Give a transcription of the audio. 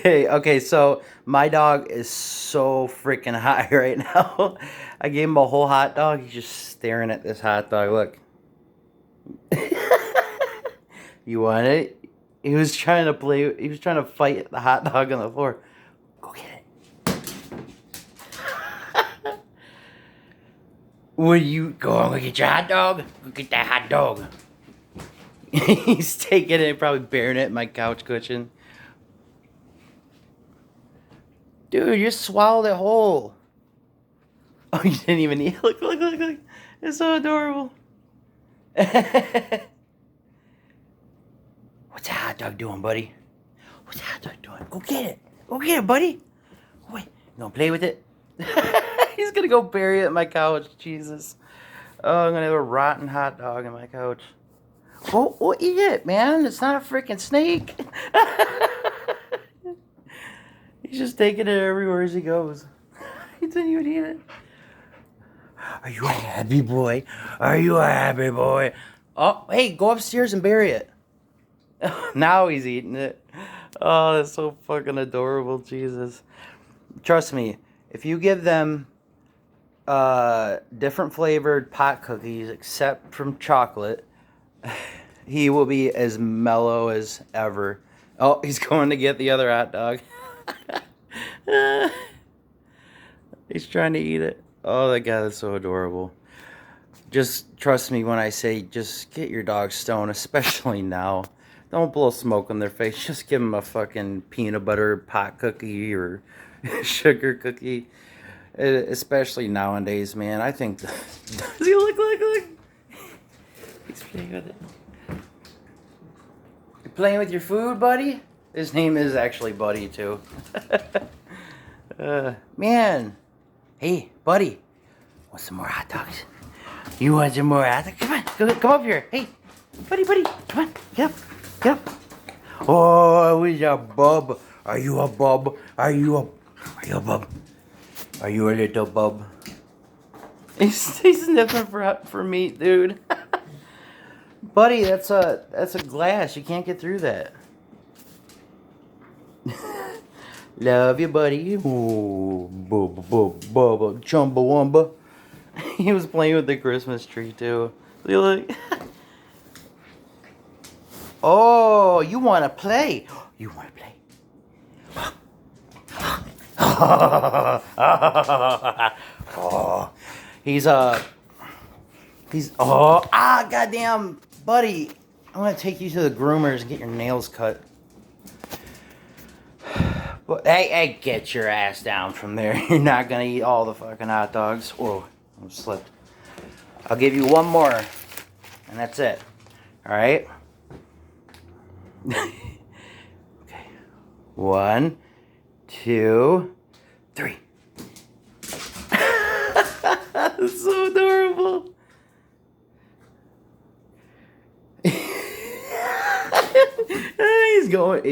Okay, so my dog is so freaking high right now. I gave him a whole hot dog. He's just staring at this hot dog. Look. You want it? He was trying to play. He was trying to fight the hot dog on the floor. Go get it. Will you go on and get your hot dog? Go get that hot dog. He's taking it, probably bearing it in my couch cushion. Dude, you just swallowed it whole. Oh, you didn't even eat it. Look. It's so adorable. What's that hot dog doing, buddy? What's that hot dog doing? Go get it. Go get it, buddy. Wait, you gonna play with it? He's gonna go bury it in my couch. Jesus. Oh, I'm gonna have a rotten hot dog in my couch. Oh, eat it, man. It's not a freaking snake. He's just taking it everywhere as he goes. He didn't even eat it. Are you a happy boy? Are you a happy boy? Oh, hey, go upstairs and bury it. Now he's eating it. Oh, that's so fucking adorable. Jesus. Trust me, if you give them different flavored pot cookies except from chocolate, he will be as mellow as ever. Oh, he's going to get the other hot dog. He's trying to eat it. Oh, that guy, that's so adorable. Just trust me when I say just get your dog stoned, especially now. Don't blow smoke in their face. Just give them a fucking peanut butter pot cookie or sugar cookie. Especially nowadays, man. I think... See, look. He's playing with it. You playing with your food, buddy? His name is actually Buddy, too. Man. Hey, buddy. Want some more hot dogs? You want some more hot dogs? Come on, come up here. Hey, buddy. Come on, get up. Oh, who's a bub? Are you a bub? Are you a bub? Are you a little bub? He's sniffing for meat, dude. Buddy, that's a glass. You can't get through that. Love you, buddy. Ooh, bubba, chumbawamba. He was playing with the Christmas tree too. Look. Oh, you want to play? You want to play? Oh, goddamn, buddy. I'm gonna take you to the groomers and get your nails cut. But hey, get your ass down from there. You're not gonna eat all the fucking hot dogs. Whoa, I slipped. I'll give you one more, and that's it. All right. Okay. 1, 2, 3. That's so adorable. He's going.